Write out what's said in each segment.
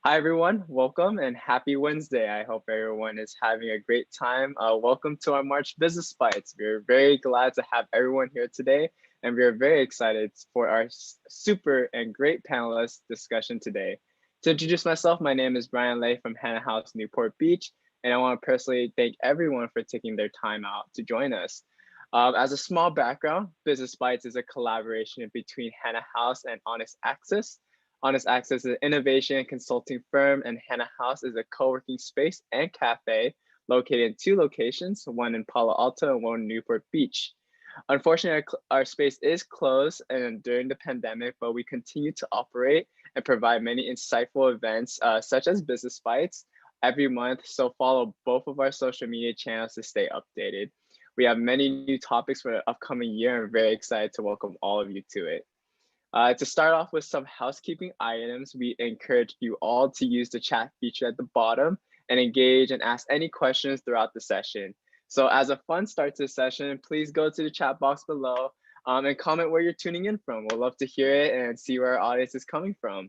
Hi, everyone. Welcome and happy Wednesday. I hope everyone is having a great time. Welcome to our March Business Bites. We're very glad to have everyone here today, and we're very excited for our super and great panelist discussion today. To introduce myself, my name is Brian Lay from Hannah House, Newport Beach, and I want to personally thank everyone for taking their time out to join us. As a small background, Business Bites is a collaboration between Hannah House and Honest Access. Honest Access is an innovation and consulting firm, and Hannah House is a co-working space and cafe located in 2 locations, one in Palo Alto and one in Newport Beach. Unfortunately, our space is closed and during the pandemic, but we continue to operate and provide many insightful events such as Business Bites every month. So follow both of our social media channels to stay updated. We have many new topics for the upcoming year, and I'm very excited to welcome all of you to it. To start off with some housekeeping items, we encourage you all to use the chat feature at the bottom and engage and ask any questions throughout the session. So as a fun start to the session, please go to the chat box below and comment where you're tuning in from. We'll love to hear it and see where our audience is coming from.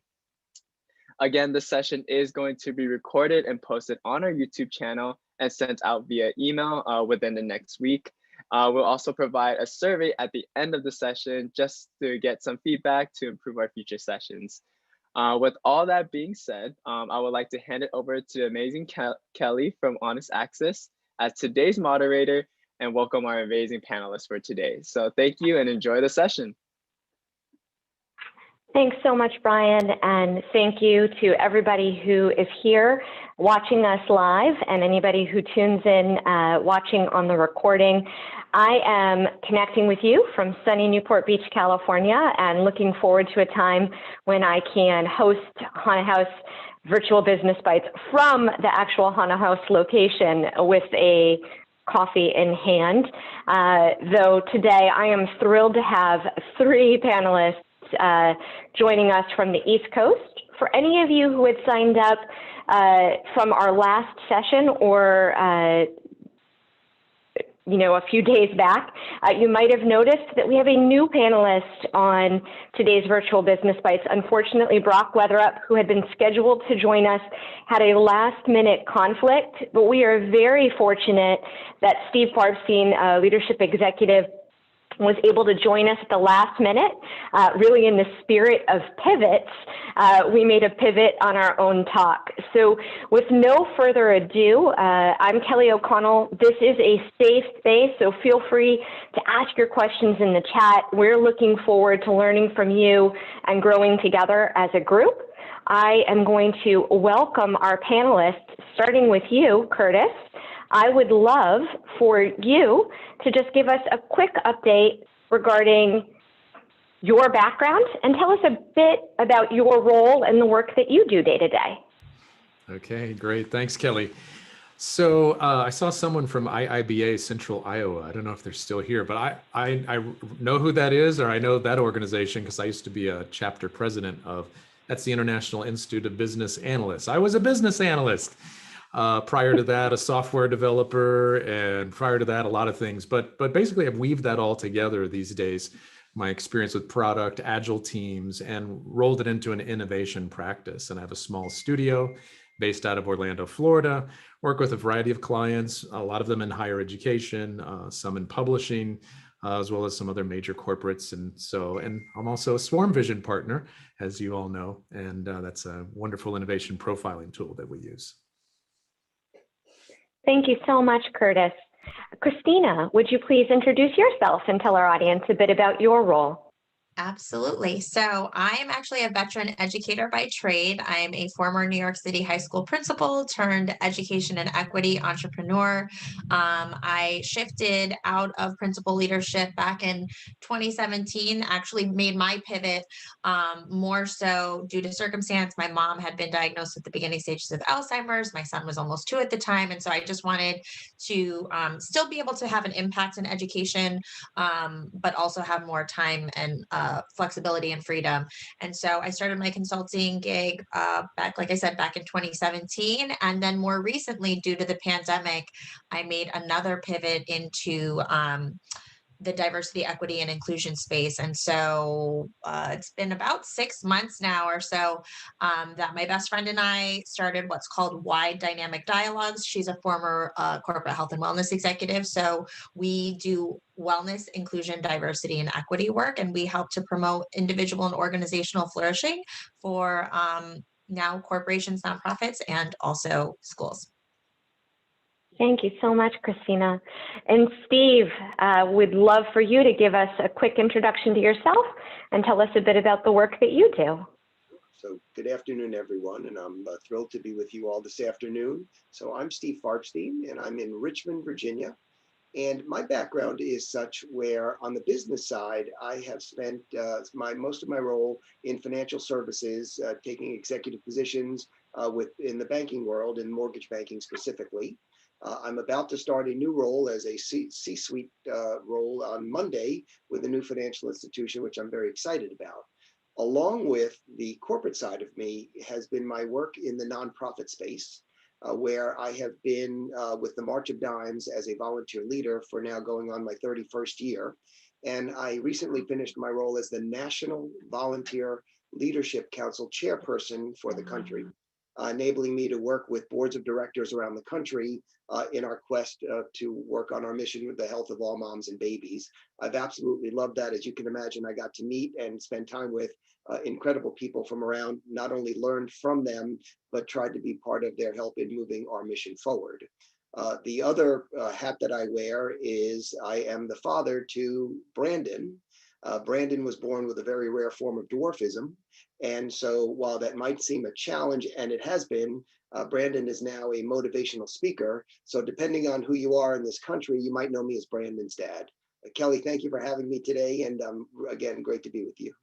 Again, the session is going to be recorded and posted on our YouTube channel and sent out via email within the next week. We'll also provide a survey at the end of the session just to get some feedback to improve our future sessions. With all that being said, I would like to hand it over to amazing Kelly from Honest Access as today's moderator and welcome our amazing panelists for today. So thank you and enjoy the session. Thanks so much, Brian, and thank you to everybody who is here watching us live and anybody who tunes in watching on the recording. I am connecting with you from sunny Newport Beach, California, and looking forward to a time when I can host Hannah House Virtual Business Bites from the actual Hannah House location with a coffee in hand. Though today I am thrilled to have 3 panelists joining us from the East Coast. For any of you who had signed up from our last session or a few days back, you might have noticed that we have a new panelist on today's Virtual Business Bites. Unfortunately, Brock Weatherup, who had been scheduled to join us, had a last-minute conflict, but we are very fortunate that Steve Farbstein, leadership executive, was able to join us at the last minute, really in the spirit of pivots. We made a pivot on our own talk. So with no further ado, I'm Kelly O'Connell. This is a safe space, so feel free to ask your questions in the chat. We're looking forward to learning from you and growing together as a group. I am going to welcome our panelists, starting with you, Curtis. I would love for you to just give us a quick update regarding your background and tell us a bit about your role and the work that you do day to day. Okay, great. Thanks, Kelly. So I saw someone from IIBA Central Iowa. I don't know if they're still here, but I know who that is, or I know that organization because I used to be a chapter president of, that's the International Institute of Business Analysts. I was a business analyst. Prior to that, a software developer, and prior to that, a lot of things. But basically, I've weaved that all together these days, my experience with product, agile teams, and rolled it into an innovation practice. And I have a small studio based out of Orlando, Florida, work with a variety of clients, a lot of them in higher education, some in publishing, as well as some other major corporates. And I'm also a Swarm Vision partner, as you all know, and that's a wonderful innovation profiling tool that we use. Thank you so much, Curtis. Christina, would you please introduce yourself and tell our audience a bit about your role? Absolutely. So I am actually a veteran educator by trade. I'm a former New York City high school principal turned education and equity entrepreneur. I shifted out of principal leadership back in 2017, actually made my pivot more so due to circumstance. My mom had been diagnosed at the beginning stages of Alzheimer's. My son was almost 2 at the time. And so I just wanted to still be able to have an impact in education, but also have more time and flexibility and freedom. And so I started my consulting gig back, like I said, back in 2017. And then more recently, due to the pandemic, I made another pivot into the diversity, equity, and inclusion space. And so it's been about 6 months now or so that my best friend and I started what's called W.I.D.E Dynamic Dialogues. She's a former corporate health and wellness executive. So we do wellness, inclusion, diversity, and equity work, and we help to promote individual and organizational flourishing for now corporations, nonprofits, and also schools. Thank you so much, Christina. And Steve, we'd love for you to give us a quick introduction to yourself and tell us a bit about the work that you do. So good afternoon, everyone, and I'm thrilled to be with you all this afternoon. So I'm Steve Farchstein, and I'm in Richmond, Virginia. And my background is such where on the business side, I have spent most of my role in financial services, taking executive positions within the banking world and mortgage banking specifically. I'm about to start a new role as a C-suite role on Monday with a new financial institution, which I'm very excited about. Along with the corporate side of me has been my work in the nonprofit space, where I have been with the March of Dimes as a volunteer leader for now going on my 31st year. And I recently finished my role as the National Volunteer Leadership Council chairperson for the country, enabling me to work with boards of directors around the country in our quest to work on our mission with the health of all moms and babies. I've absolutely loved that. As you can imagine, I got to meet and spend time with incredible people from around, not only learned from them, but tried to be part of their help in moving our mission forward. The other hat that I wear is I am the father to Brandon. Brandon was born with a very rare form of dwarfism. And so while that might seem a challenge, and it has been, Brandon is now a motivational speaker. So depending on who you are in this country, you might know me as Brandon's dad. Kelly, thank you for having me today. And again, great to be with you.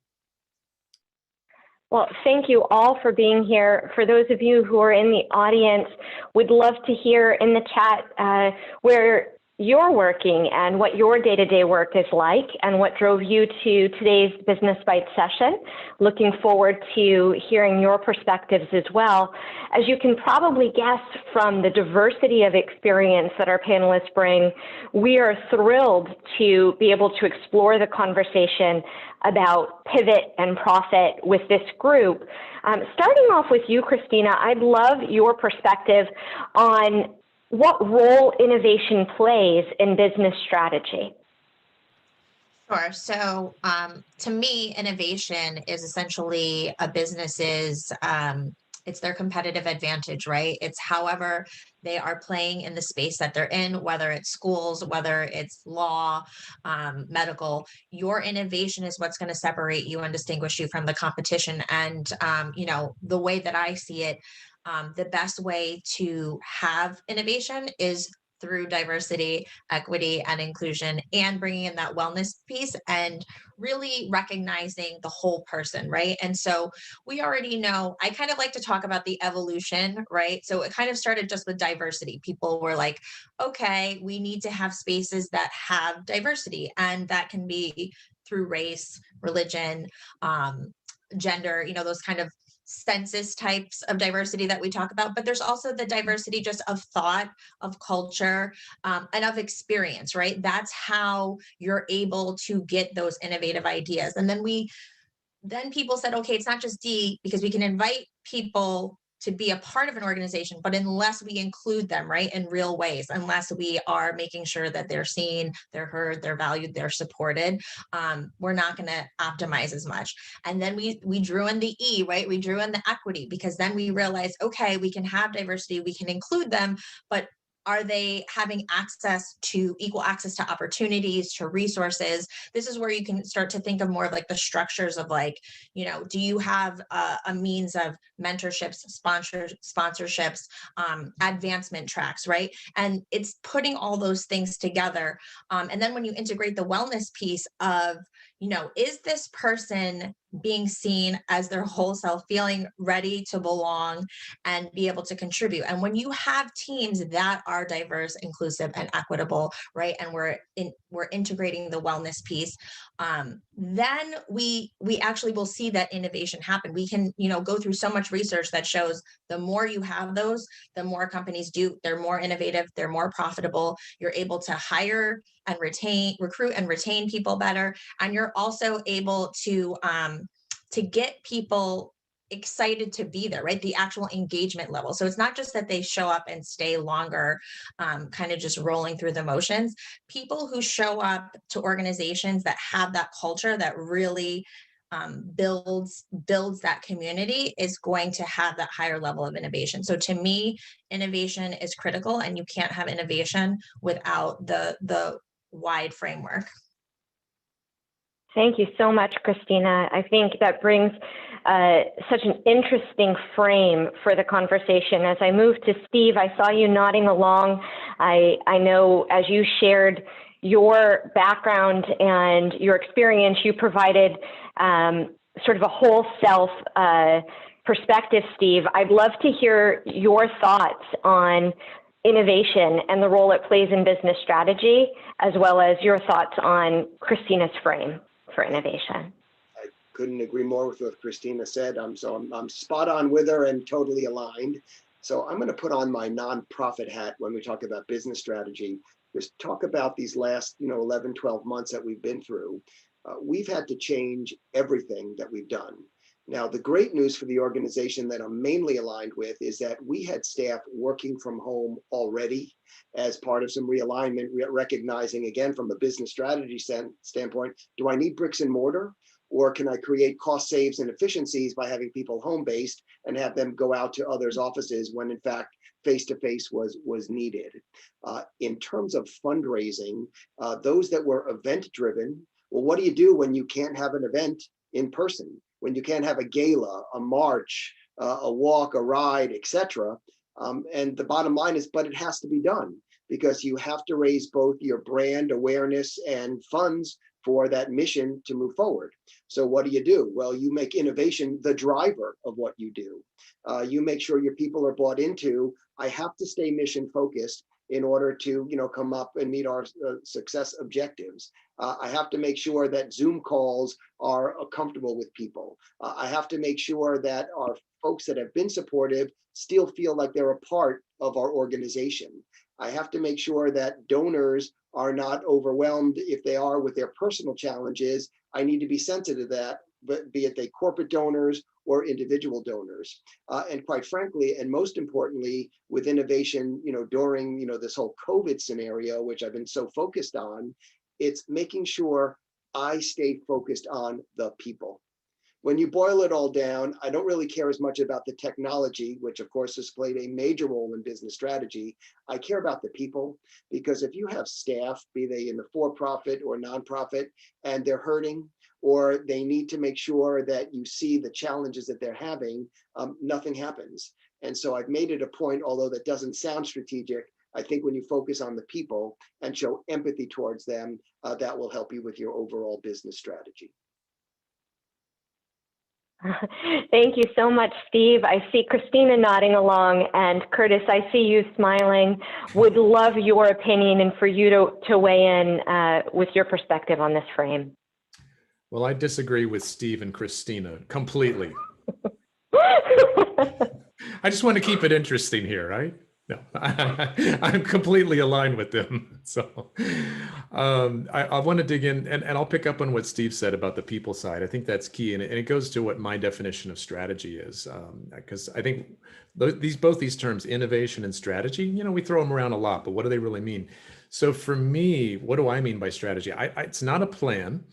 Well, thank you all for being here. For those of you who are in the audience, we'd love to hear in the chat where you're working and what your day-to-day work is like and what drove you to today's Business Bites session. Looking forward to hearing your perspectives as well. As you can probably guess from the diversity of experience that our panelists bring, we are thrilled to be able to explore the conversation about pivot and profit with this group. Starting off with you, Christina, I'd love your perspective on what role innovation plays in business strategy. Sure. So to me, innovation is essentially a business's, it's their competitive advantage, right? It's however they are playing in the space that they're in, whether it's schools, whether it's law, medical. Your innovation is what's going to separate you and distinguish you from the competition. And, you know, the way that I see it, the best way to have innovation is through diversity, equity, and inclusion, and bringing in that wellness piece and really recognizing the whole person, right? And so we already know, I kind of like to talk about the evolution, right? So it kind of started just with diversity. People were like, okay, we need to have spaces that have diversity, and that can be through race, religion, gender, you know, those kind of census types of diversity that we talk about, but there's also the diversity just of thought, of culture, and of experience, right? That's how you're able to get those innovative ideas. And then people said, okay, it's not just D, because we can invite people to be a part of an organization, but unless we include them, right, in real ways, unless we are making sure that they're seen, they're heard, they're valued, they're supported, we're not going to optimize as much. And then we drew in the E, right? We drew in the equity, because then we realized, okay, we can have diversity, we can include them, but are they having equal access to opportunities, to resources? This is where you can start to think of more of like the structures of like, you know, do you have a means of mentorships, sponsorships, advancement tracks, right? And it's putting all those things together. And then when you integrate the wellness piece of, you know, is this person being seen as their whole self, feeling ready to belong and be able to contribute? And when you have teams that are diverse, inclusive, and equitable, right, and we're integrating the wellness piece, then we actually will see that innovation happen. We can, you know, go through so much research that shows the more you have those, the more companies do. They're more innovative, they're more profitable. You're able to hire and recruit and retain people better. And you're also able to get people excited to be there, right? The actual engagement level. So it's not just that they show up and stay longer, kind of just rolling through the motions. People who show up to organizations that have that culture that really builds that community is going to have that higher level of innovation. So to me, innovation is critical, and you can't have innovation without the WIDE framework. Thank you so much, Christina. I think that brings such an interesting frame for the conversation. As I move to Steve, I saw you nodding along. I know as you shared your background and your experience, you provided sort of a whole self perspective, Steve. I'd love to hear your thoughts on innovation and the role it plays in business strategy, as well as your thoughts on Christina's frame for innovation. I couldn't agree more with what Christina said. I'm spot on with her and totally aligned. So I'm going to put on my nonprofit hat when we talk about business strategy. Just talk about these last 11, 12 months that we've been through. We've had to change everything that we've done. Now, the great news for the organization that I'm mainly aligned with is that we had staff working from home already as part of some realignment, recognizing, again, from a business strategy standpoint, do I need bricks and mortar, or can I create cost saves and efficiencies by having people home-based and have them go out to others' offices when, in fact, face-to-face was needed? In terms of fundraising, those that were event-driven, well, what do you do when you can't have an event in person? When you can't have a gala, a march, a walk, a ride, etc. And the bottom line is, but it has to be done because you have to raise both your brand awareness and funds for that mission to move forward. So what do? Well, you make innovation the driver of what you do. You make sure your people are bought into, I have to stay mission focused in order to come up and meet our success objectives. I have to make sure that Zoom calls are comfortable with people. I have to make sure that our folks that have been supportive still feel like they're a part of our organization. I have to make sure that donors are not overwhelmed if they are with their personal challenges. I need to be sensitive to that, but be it they corporate donors or individual donors. And quite frankly, and most importantly, with innovation, during this whole COVID scenario, which I've been so focused on, it's making sure I stay focused on the people. When you boil it all down, I don't really care as much about the technology, which of course has played a major role in business strategy. I care about the people, because if you have staff, be they in the for-profit or nonprofit, and they're hurting, or they need to make sure that you see the challenges that they're having, nothing happens. And so I've made it a point, although that doesn't sound strategic, I think when you focus on the people and show empathy towards them, that will help you with your overall business strategy. Thank you so much, Steve. I see Christina nodding along, and Curtis, I see you smiling. Would love your opinion and for you to weigh in with your perspective on this frame. Well, I disagree with Steve and Christina completely. I just want to keep it interesting here, right? No, I'm completely aligned with them. So I want to dig in, and I'll pick up on what Steve said about the people side. I think that's key, and it goes to what my definition of strategy is, because I think both these terms, innovation and strategy, we throw them around a lot, but what do they really mean? So for me, what do I mean by strategy? It's not a plan.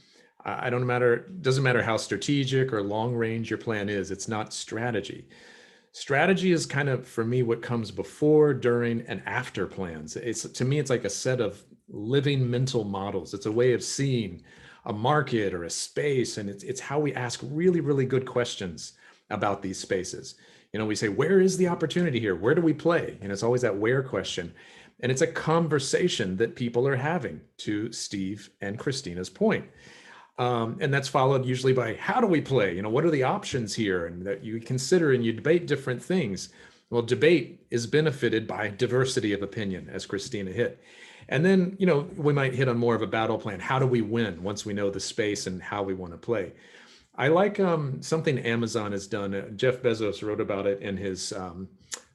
Doesn't matter how strategic or long range your plan is, it's not strategy. Strategy is kind of, for me, what comes before, during, and after plans. To me, it's like a set of living mental models. It's a way of seeing a market or a space, and it's how we ask really, really good questions about these spaces. We say, where is the opportunity here? Where do we play? And it's always that where question. And it's a conversation that people are having, to Steve and Christina's point. And that's followed usually by, how do we play? What are the options here? And that you consider and you debate different things. Well, debate is benefited by diversity of opinion, as Christina hit. And then, we might hit on more of a battle plan. How do we win once we know the space and how we want to play? I like something Amazon has done. Jeff Bezos wrote about it in his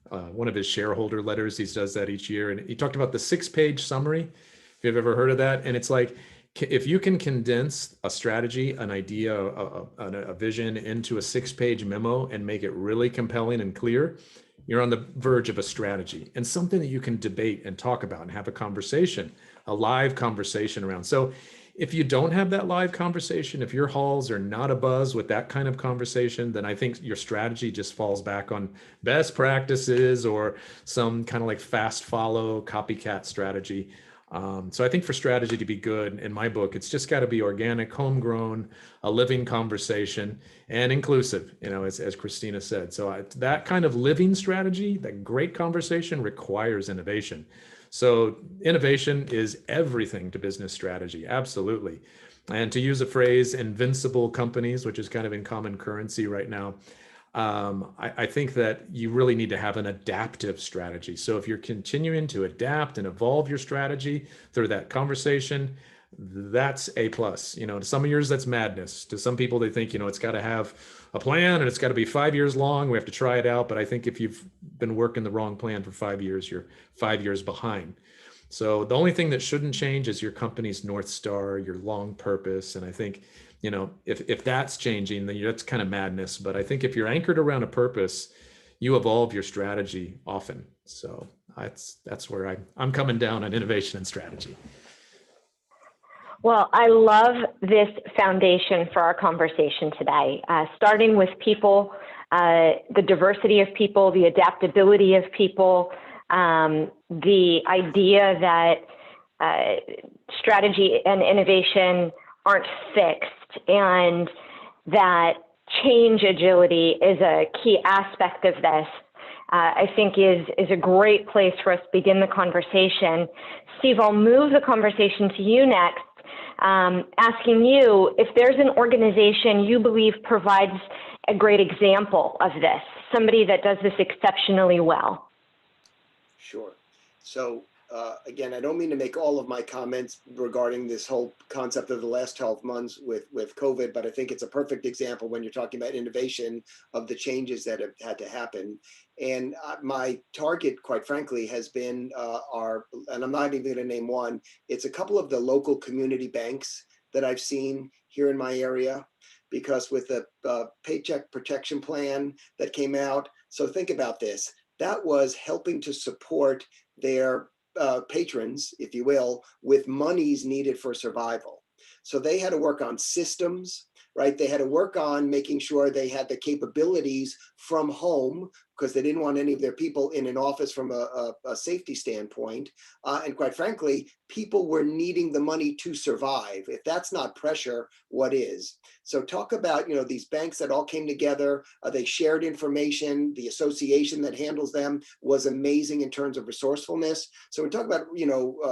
one of his shareholder letters. He does that each year. And he talked about the 6-page summary. if you've ever heard of that. And it's like, if you can condense a strategy, an idea, a vision into a 6-page memo and make it really compelling and clear, you're on the verge of a strategy and something that you can debate and talk about and have a conversation, a live conversation around. So if you don't have that live conversation, if your halls are not abuzz with that kind of conversation, then I think your strategy just falls back on best practices or some kind of like fast follow copycat strategy. So I think for strategy to be good, in my book, it's just got to be organic, homegrown, a living conversation, and inclusive, as Christina said. So that kind of living strategy, that great conversation, requires innovation. So innovation is everything to business strategy, absolutely. And to use a phrase, invincible companies, which is kind of in common currency right now, I think that you really need to have an adaptive strategy. So if you're continuing to adapt and evolve your strategy through that conversation, that's A plus. To some of yours, that's madness. To some people, they think, it's got to have a plan and it's got to be 5 years long. We have to try it out. But I think if you've been working the wrong plan for 5 years, you're 5 years behind. So the only thing that shouldn't change is your company's North Star, your long purpose. And I think, if that's changing, then that's kind of madness. But I think if you're anchored around a purpose, you evolve your strategy often. So that's where I'm coming down on innovation and strategy. Well, I love this foundation for our conversation today, starting with people, the diversity of people, the adaptability of people, the idea that strategy and innovation aren't fixed, and that change agility is a key aspect of this, I think is a great place for us to begin the conversation. Steve, I'll move the conversation to you next, asking you if there's an organization you believe provides a great example of this, somebody that does this exceptionally well. Sure. So again, I don't mean to make all of my comments regarding this whole concept of the last 12 months with COVID, but I think it's a perfect example when you're talking about innovation of the changes that have had to happen. And my target, quite frankly, has been and I'm not even going to name one, it's a couple of the local community banks that I've seen here in my area, because with the Paycheck Protection Plan that came out, so think about this, that was helping to support their patrons, if you will, with monies needed for survival. So they had to work on systems, right? They had to work on making sure they had the capabilities from home, because they didn't want any of their people in an office from a safety standpoint. And quite frankly, people were needing the money to survive. If that's not pressure, what is? So talk about, these banks that all came together, they shared information, the association that handles them was amazing in terms of resourcefulness. So we talk about,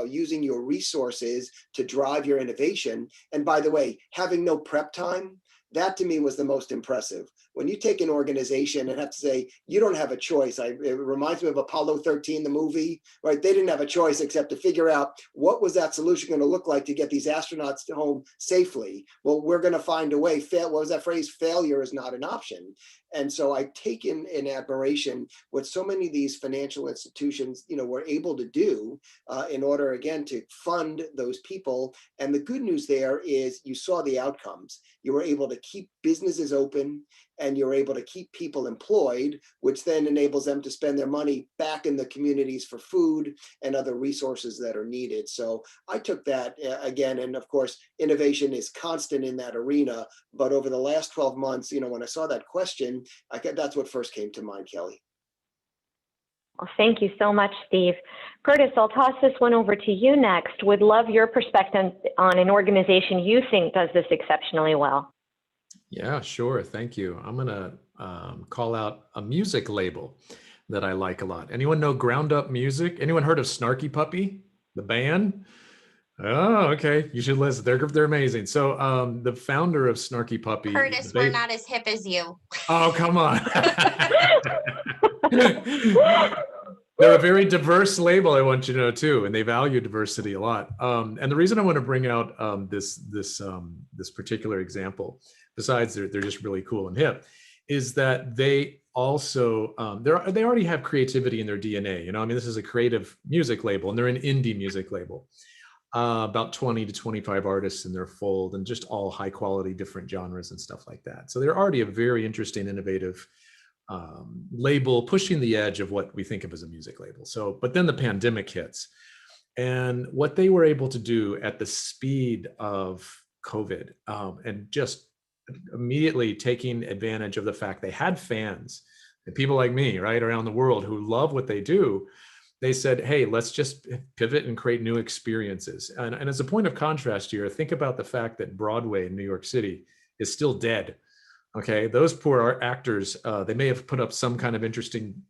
using your resources to drive your innovation. And by the way, having no prep time, that to me was the most impressive. When you take an organization and have to say, you don't have a choice. It reminds me of Apollo 13, the movie, right? They didn't have a choice except to figure out what was that solution going to look like to get these astronauts to home safely. Well, we're going to find a way. What was that phrase? Failure is not an option. And so I take in admiration what so many of these financial institutions, were able to do in order, again, to fund those people. And the good news there is you saw the outcomes. You were able to keep businesses open, and you're able to keep people employed, which then enables them to spend their money back in the communities for food and other resources that are needed. So I took that again, and of course, innovation is constant in that arena. But over the last 12 months, when I saw that question, that's what first came to mind, Kelly. Well, thank you so much, Steve. Curtis, I'll toss this one over to you next. Would love your perspective on an organization you think does this exceptionally well. Yeah, sure. Thank you. I'm going to call out a music label that I like a lot. Anyone know Ground Up Music? Anyone heard of Snarky Puppy, the band? Oh, okay. You should listen. They're amazing. So the founder of Snarky Puppy. Curtis, we're not as hip as you. Oh, come on. They're a very diverse label, I want you to know too, and they value diversity a lot. And the reason I want to bring out this particular example, besides they're just really cool and hip, is that they also they already have creativity in their DNA. This is a creative music label, and they're an indie music label. about 20 to 25 artists in their fold, and just all high quality, different genres and stuff like that. So they're already a very interesting, innovative label, pushing the edge of what we think of as a music label. So, but then the pandemic hits, and what they were able to do at the speed of COVID, and just immediately taking advantage of the fact they had fans and people like me, right, around the world who love what they do. They said, hey, let's just pivot and create new experiences. And as a point of contrast here, think about the fact that Broadway in New York City is still dead. Okay, those poor actors, they may have put up some kind of interesting,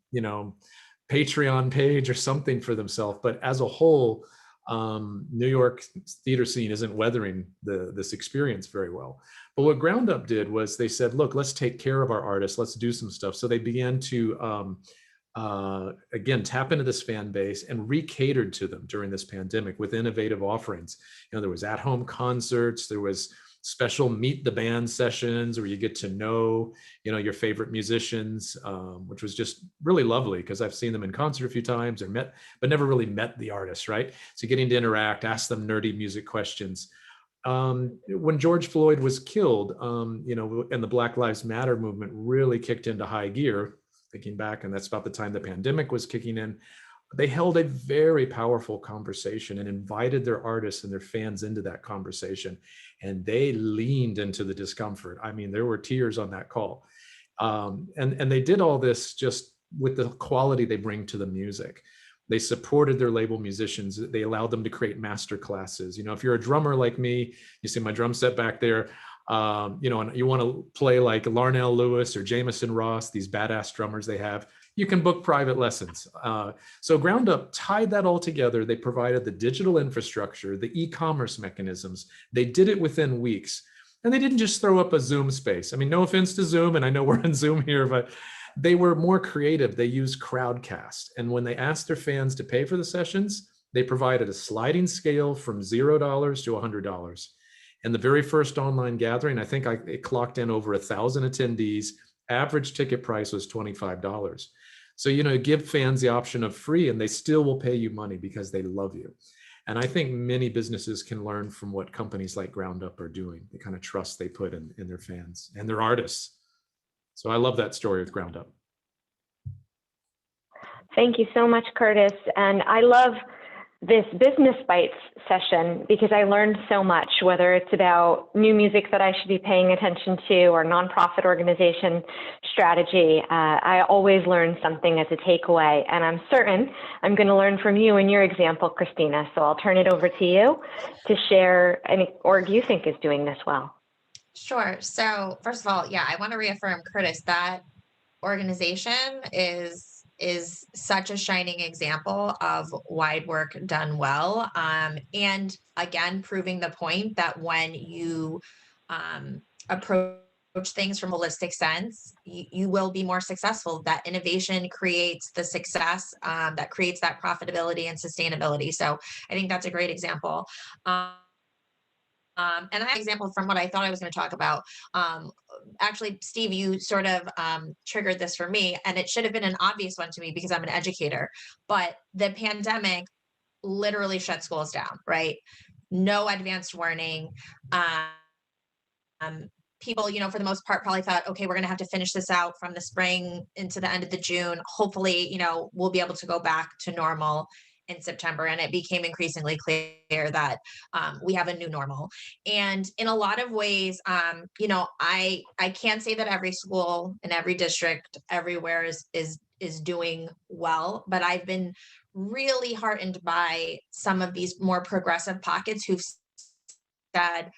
Patreon page or something for themselves, but as a whole, New York theater scene isn't weathering this experience very well. But what Ground Up did was they said, look, let's take care of our artists, let's do some stuff. So they began to again, tap into this fan base and re-catered to them during this pandemic with innovative offerings. There was at-home concerts, there was special meet the band sessions where you get to know, your favorite musicians, which was just really lovely because I've seen them in concert a few times but never really met the artists, right? So getting to interact, ask them nerdy music questions. When George Floyd was killed, and the Black Lives Matter movement really kicked into high gear, thinking back, and that's about the time the pandemic was kicking in, they held a very powerful conversation and invited their artists and their fans into that conversation. And they leaned into the discomfort. I mean, there were tears on that call. And they did all this just with the quality they bring to the music. They supported their label musicians. They allowed them to create master classes. If you're a drummer like me, you see my drum set back there, and you want to play like Larnell Lewis or Jamison Ross, these badass drummers they have, you can book private lessons. So Ground Up tied that all together. They provided the digital infrastructure, the e-commerce mechanisms. They did it within weeks. And they didn't just throw up a Zoom space. I mean, no offense to Zoom, and I know we're on Zoom here, but they were more creative. They used Crowdcast. And when they asked their fans to pay for the sessions, they provided a sliding scale from $0 to $100. And the very first online gathering, I think it clocked in over 1,000 attendees. Average ticket price was $25. So, give fans the option of free, and they still will pay you money because they love you. And I think many businesses can learn from what companies like Ground Up are doing, the kind of trust they put in their fans and their artists. So I love that story with Ground Up. Thank you so much, Curtis. And I love this Business Bites session because I learned so much, whether it's about new music that I should be paying attention to or nonprofit organization strategy. I always learn something as a takeaway, and I'm certain I'm going to learn from you and your example, Christina. So I'll turn it over to you to share any org you think is doing this well. Sure. So first of all, yeah, I want to reaffirm, Curtis, that organization is such a shining example of wide work done well. And again, proving the point that when you approach things from a holistic sense, you will be more successful. That innovation creates the success that creates that profitability and sustainability. So I think that's a great example. And I have an example from what I thought I was going to talk about. Actually, Steve, you sort of triggered this for me, and it should have been an obvious one to me because I'm an educator. But the pandemic literally shut schools down, right? No advanced warning. People, for the most part, probably thought, okay, we're going to have to finish this out from the spring into the end of the June. Hopefully, we'll be able to go back to normal in September. And it became increasingly clear that we have a new normal. And in a lot of ways, I can't say that every school in every district everywhere is doing well, but I've been really heartened by some of these more progressive pockets who've said,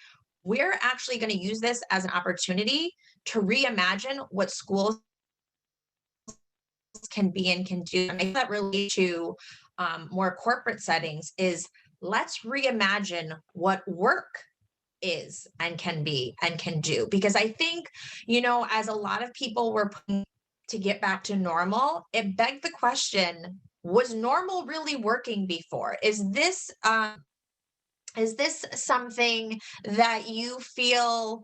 we're actually going to use this as an opportunity to reimagine what schools can be and can do. And I think that relates to more corporate settings is let's reimagine what work is and can be and can do. Because I think, as a lot of people were putting to get back to normal, it begged the question, was normal really working before? Is this something that you feel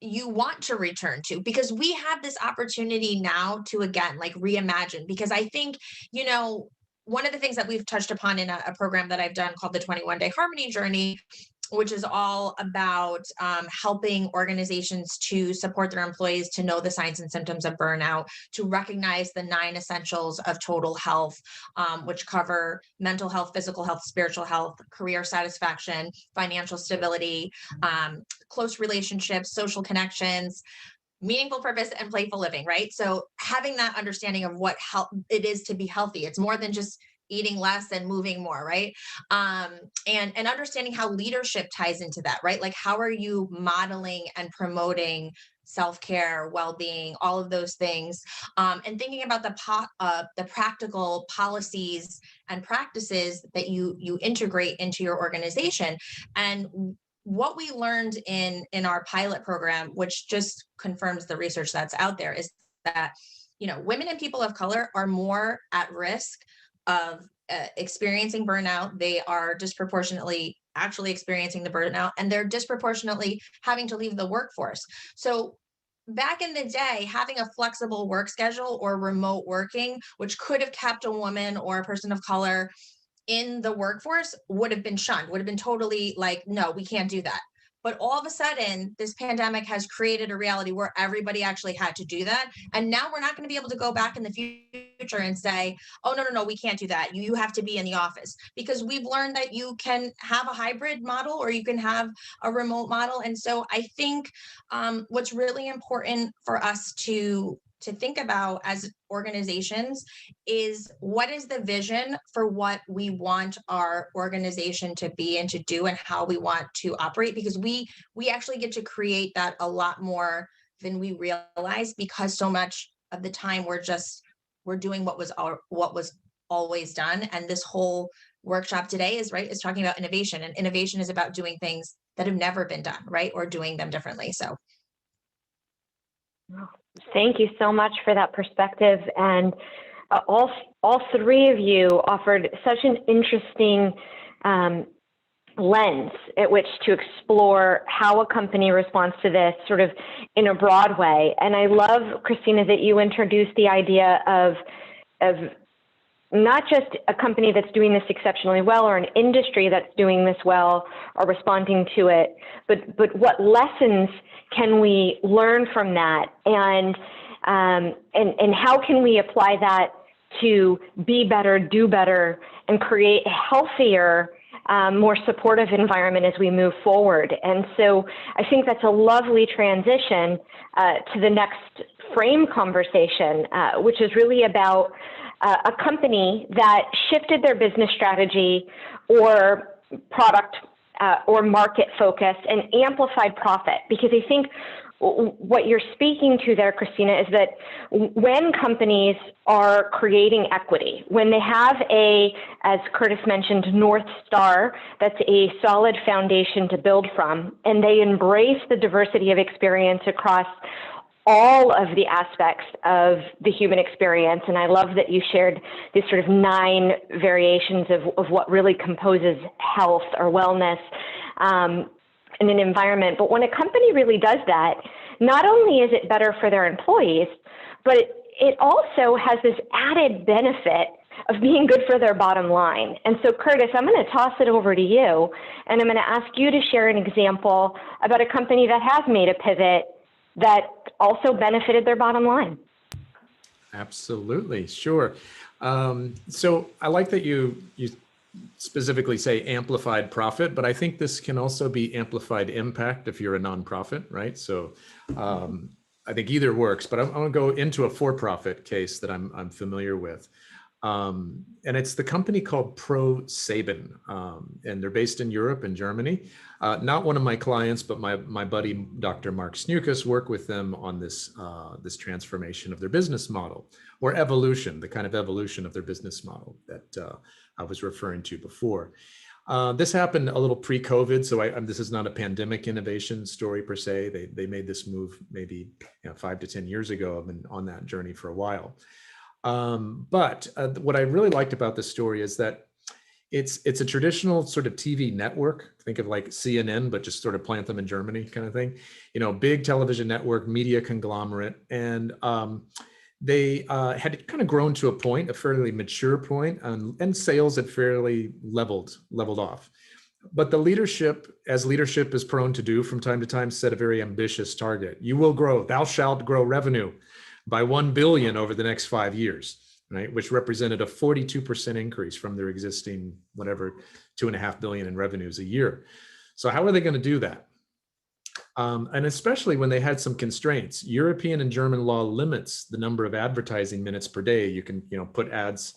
you want to return to? Because we have this opportunity now to, again, like reimagine, because I think, one of the things that we've touched upon in a program that I've done called the 21-Day Harmony Journey, which is all about helping organizations to support their employees to know the signs and symptoms of burnout, to recognize the 9 essentials of total health, which cover mental health, physical health, spiritual health, career satisfaction, financial stability, close relationships, social connections, meaningful purpose, and playful living, right? So having that understanding of what it is to be healthy, it's more than just eating less and moving more, right? And understanding how leadership ties into that, right? Like, how are you modeling and promoting self-care, well-being, all of those things, and thinking about the practical policies and practices that you integrate into your organization. And what we learned in our pilot program, which just confirms the research that's out there, is that, you know, women and people of color are more at risk of experiencing burnout. They are disproportionately actually experiencing the burnout, and they're disproportionately having to leave the workforce. So back in the day, having a flexible work schedule or remote working, which could have kept a woman or a person of color in the workforce, would have been shunned, would have been totally like, no, we can't do that. But all of a sudden, this pandemic has created a reality where everybody actually had to do that. And now we're not going to be able to go back in the future and say, oh, no, we can't do that. You have to be in the office, because we've learned that you can have a hybrid model or you can have a remote model. And so I think what's really important for us to think about as organizations is, what is the vision for what we want our organization to be and to do, and how we want to operate, because we actually get to create that a lot more than we realize, because so much of the time we're doing what was always done. And this whole workshop today is talking about innovation, and innovation is about doing things that have never been done, right, or doing them differently. So thank you so much for that perspective. And all three of you offered such an interesting lens at which to explore how a company responds to this sort of in a broad way. And I love, Christina, that you introduced the idea of not just a company that's doing this exceptionally well, or an industry that's doing this well or responding to it, but what lessons can we learn from that, and how can we apply that to be better, do better, and create a healthier, more supportive environment as we move forward. And so I think that's a lovely transition to the next frame conversation, which is really about a company that shifted their business strategy or product or market focus and amplified profit. Because I think what you're speaking to there, Christina, is that when companies are creating equity, when they have as Curtis mentioned, North Star, that's a solid foundation to build from, and they embrace the diversity of experience across all of the aspects of the human experience. And I love that you shared these sort of 9 variations of what really composes health or wellness in an environment. But when a company really does that, not only is it better for their employees, but it also has this added benefit of being good for their bottom line. And so, Curtis, I'm going to toss it over to you, and I'm going to ask you to share an example about a company that has made a pivot that also benefited their bottom line. Absolutely, sure. So I like that you specifically say amplified profit, but I think this can also be amplified impact if you're a nonprofit, right? So I think either works, but I'm going to go into a for-profit case that I'm familiar with. And it's the company called ProSaben, and they're based in Europe and Germany. Not one of my clients, but my buddy, Dr. Mark Snukas, worked with them on this transformation of their business model, or evolution, the kind of evolution of their business model that I was referring to before. This happened a little pre-COVID, so this is not a pandemic innovation story per se. They made this move maybe 5 to 10 years ago. I've been on that journey for a while. But what I really liked about this story is that it's a traditional sort of TV network. Think of like CNN, but just sort of plant them in Germany kind of thing. Big television network, media conglomerate. And They had kind of grown to a point, a fairly mature point, and sales had fairly leveled off. But the leadership, as leadership is prone to do from time to time, set a very ambitious target. You will grow, thou shalt grow revenue by 1 billion over the next 5 years, right? Which represented a 42% increase from their existing, whatever, 2.5 billion in revenues a year. So how are they going to do that? And especially when they had some constraints. European and German law limits the number of advertising minutes per day. You can, put ads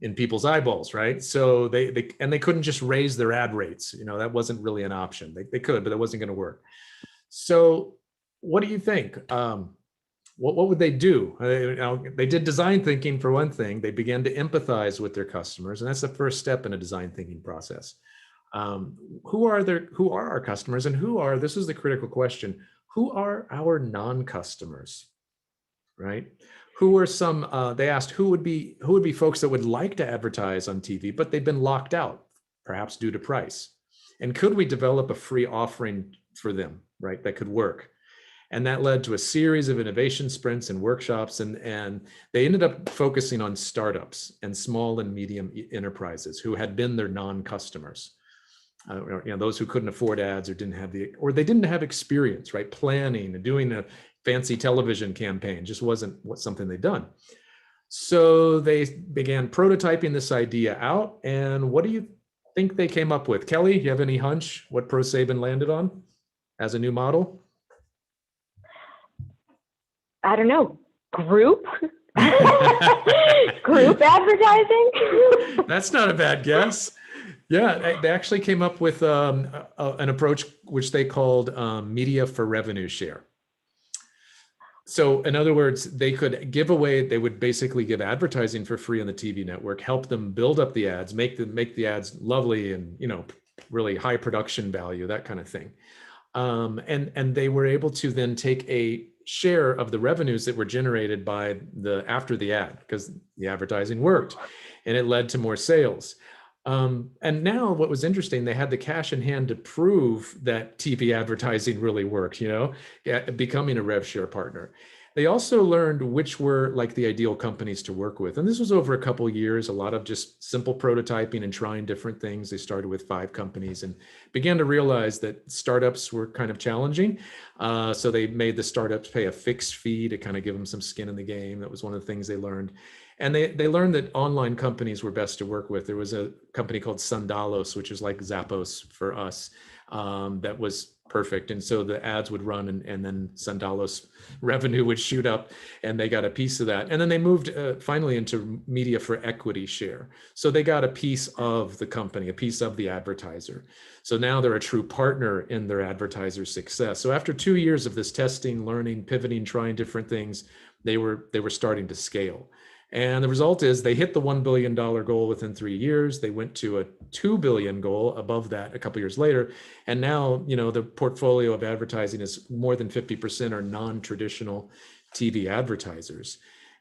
in people's eyeballs, right? So they couldn't just raise their ad rates. That wasn't really an option. They could, but it wasn't going to work. So what do you think? What would they do? They did design thinking for one thing. They began to empathize with their customers, and that's the first step in a design thinking process. Who are our customers, and this is the critical question, who are our non-customers, right? Who are some, they asked who would be folks that would like to advertise on TV, but they've been locked out, perhaps due to price. And could we develop a free offering for them, right, that could work? And that led to a series of innovation sprints and workshops, and they ended up focusing on startups and small and medium enterprises who had been their non-customers. Those who couldn't afford ads or they didn't have experience, right? Planning and doing a fancy television campaign just wasn't something they'd done. So they began prototyping this idea out. And what do you think they came up with? Kelly, you have any hunch what ProSabin landed on as a new model? I don't know, group advertising? That's not a bad guess. Yeah, they actually came up with an approach which they called media for revenue share. So in other words, they would basically give advertising for free on the TV network, help them build up the ads, make the ads lovely and, really high production value, that kind of thing. And they were able to then take a share of the revenues that were generated by after the ad, because the advertising worked and it led to more sales. And now what was interesting, they had the cash in hand to prove that TV advertising really worked, becoming a rev share partner. They also learned which were like the ideal companies to work with. And this was over a couple of years, a lot of just simple prototyping and trying different things. They started with 5 companies and began to realize that startups were kind of challenging. So they made the startups pay a fixed fee to kind of give them some skin in the game. That was one of the things they learned. And they learned that online companies were best to work with. There was a company called Sandalos, which is like Zappos for us, that was perfect. And so the ads would run and then Sandalos revenue would shoot up and they got a piece of that. And then they moved finally into media for equity share. So they got a piece of the company, a piece of the advertiser. So now they're a true partner in their advertiser success. So after 2 years of this testing, learning, pivoting, trying different things, they were starting to scale. And the result is they hit the $1 billion goal within 3 years. They went to a $2 billion goal above that a couple of years later. And now, the portfolio of advertising is more than 50% are non-traditional TV advertisers.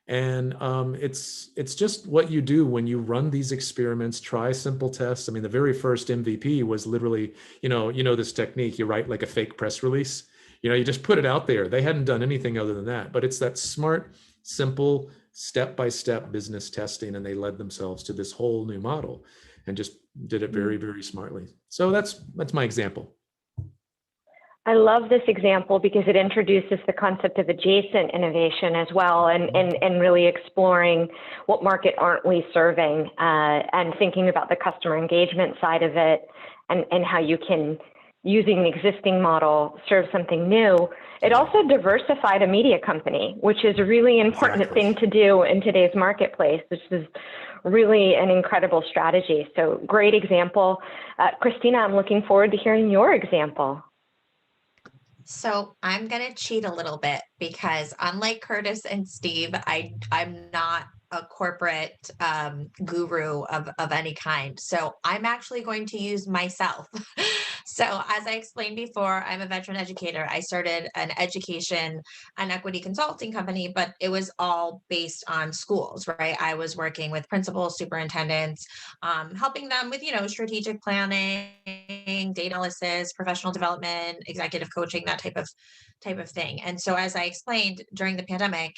And it's just what you do when you run these experiments, try simple tests. I mean, the very first MVP was literally, this technique, you write like a fake press release, you just put it out there. They hadn't done anything other than that, but it's that smart, simple, step-by-step business testing, and they led themselves to this whole new model and just did it very, very smartly. So that's my example. I love this example because it introduces the concept of adjacent innovation as well, and really exploring what market aren't we serving, and thinking about the customer engagement side of it, and how you can, using an existing model, serve something new. It also diversified a media company, which is a really important thing to do in today's marketplace. This is really an incredible strategy. So great example. Christina, I'm looking forward to hearing your example. So I'm going to cheat a little bit because unlike Curtis and Steve, I'm not a corporate guru of any kind. So I'm actually going to use myself. So as I explained before, I'm a veteran educator. I started an education and equity consulting company, but it was all based on schools, right? I was working with principals, superintendents, helping them with, strategic planning, data analysis, professional development, executive coaching, that type of thing. And so as I explained during the pandemic,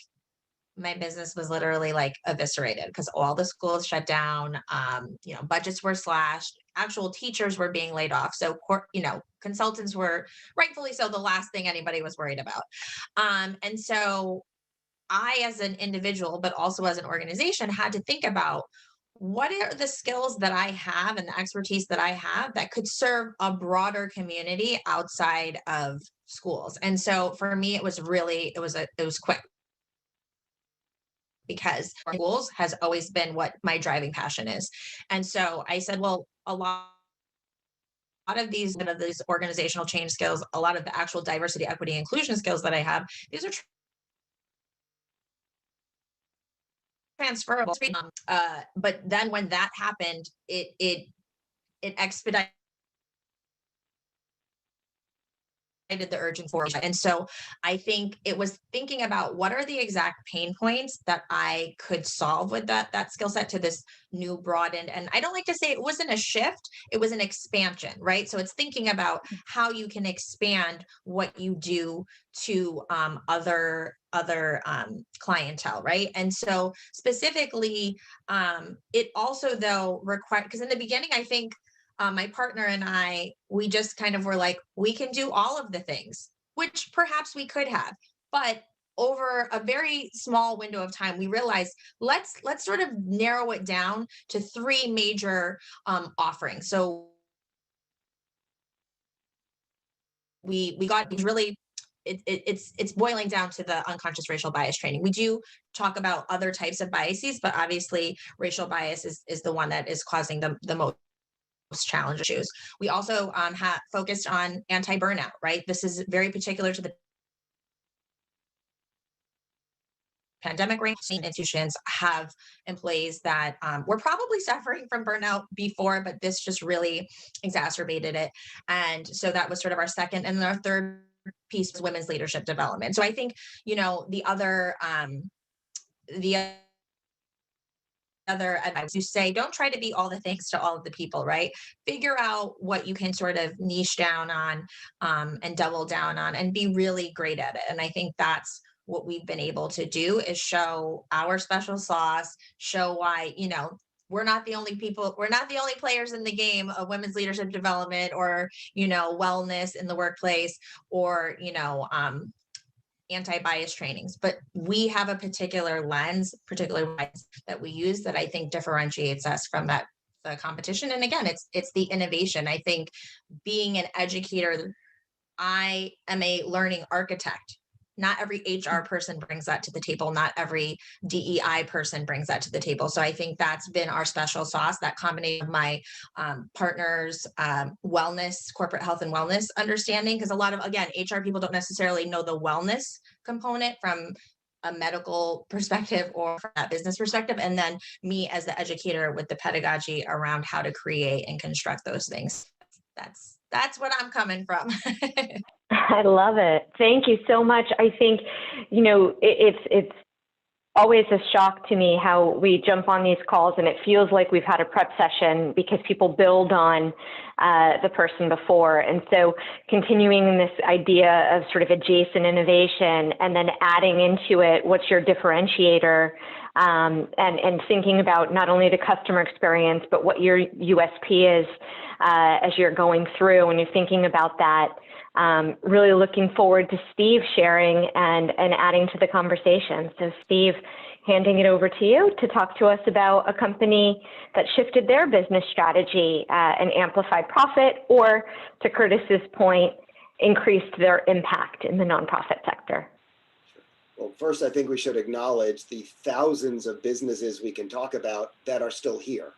my business was literally like eviscerated because all the schools shut down. Budgets were slashed. Actual teachers were being laid off. So, consultants were rightfully so the last thing anybody was worried about. And so I, as an individual, but also as an organization, had to think about what are the skills that I have and the expertise that I have that could serve a broader community outside of schools. And so for me, it was quick, because schools has always been what my driving passion is. And so I said, well, a lot of these organizational change skills, a lot of the actual diversity, equity, inclusion skills that I have, these are transferable. But then when that happened, it expedited the urgent for. And so I think it was thinking about what are the exact pain points that I could solve with that skill set to this new broadened. And I don't like to say it wasn't a shift, it was an expansion, right? So it's thinking about how you can expand what you do to other clientele, right? And so specifically, it also though required, because in the beginning, I think my partner and I, we just kind of were like, we can do all of the things, which perhaps we could have, but over a very small window of time, we realized let's sort of narrow it down to three major offerings. So we got really. It's boiling down to the unconscious racial bias training. We do talk about other types of biases, but obviously racial bias is the one that is causing the most challenge issues. We also have focused on anti-burnout, right? This is very particular to the pandemic. Institutions have employees that were probably suffering from burnout before, but this just really exacerbated it. And so that was sort of our second. And our third piece was women's leadership development. So I think, the other advice you say, don't try to be all the things to all of the people, right? Figure out what you can sort of niche down on and double down on and be really great at it. And I think that's what we've been able to do, is show our special sauce, show why, we're not the only players in the game of women's leadership development or, wellness in the workplace or, anti-bias trainings, but we have a particular lens that we use that I think differentiates us from the competition. And again, it's the innovation. I think being an educator, I am a learning architect. Not every HR person brings that to the table. Not every DEI person brings that to the table. So I think that's been our special sauce, that combination of my partners' wellness, corporate health and wellness understanding. Because a lot of, again, HR people don't necessarily know the wellness component from a medical perspective or from that business perspective. And then me as the educator with the pedagogy around how to create and construct those things. That's what I'm coming from. I love it. Thank you so much. I think, it's always a shock to me how we jump on these calls and it feels like we've had a prep session because people build on the person before. And so continuing this idea of sort of adjacent innovation and then adding into it, what's your differentiator, and thinking about not only the customer experience, but what your USP is as you're going through and you're thinking about that. Really looking forward to Steve sharing and adding to the conversation. So Steve, handing it over to you to talk to us about a company that shifted their business strategy and amplified profit, or to Curtis's point, increased their impact in the nonprofit sector. Well, first, I think we should acknowledge the thousands of businesses we can talk about that are still here.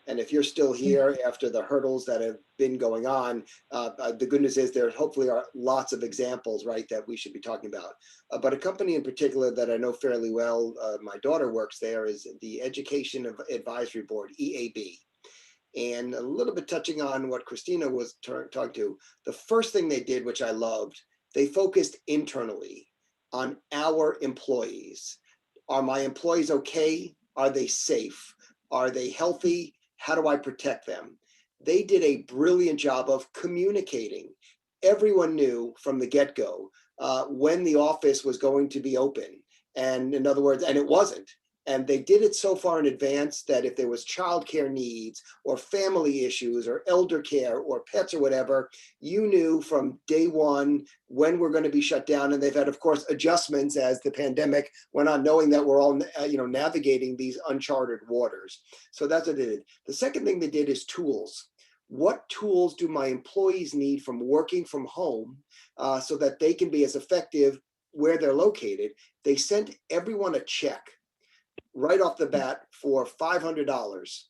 And if you're still here after the hurdles that have been going on, the good news is there hopefully are lots of examples, right, that we should be talking about. But a company in particular that I know fairly well, my daughter works there, is the Education Advisory Board, EAB. And a little bit touching on what Christina was talking to, the first thing they did, which I loved, they focused internally on our employees. Are my employees okay? Are they safe? Are they healthy? How do I protect them? They did a brilliant job of communicating. Everyone knew from the get-go when the office was going to be open And in other words, and it wasn't. And they did it so far in advance that if there was childcare needs or family issues or elder care or pets or whatever, you knew from day one when we're going to be shut down. And they've had, of course, adjustments as the pandemic went on, knowing that we're all navigating these uncharted waters. So that's what they did. The second thing they did is tools. What tools do my employees need from working from home so that they can be as effective where they're located? They sent everyone a check right off the bat for $500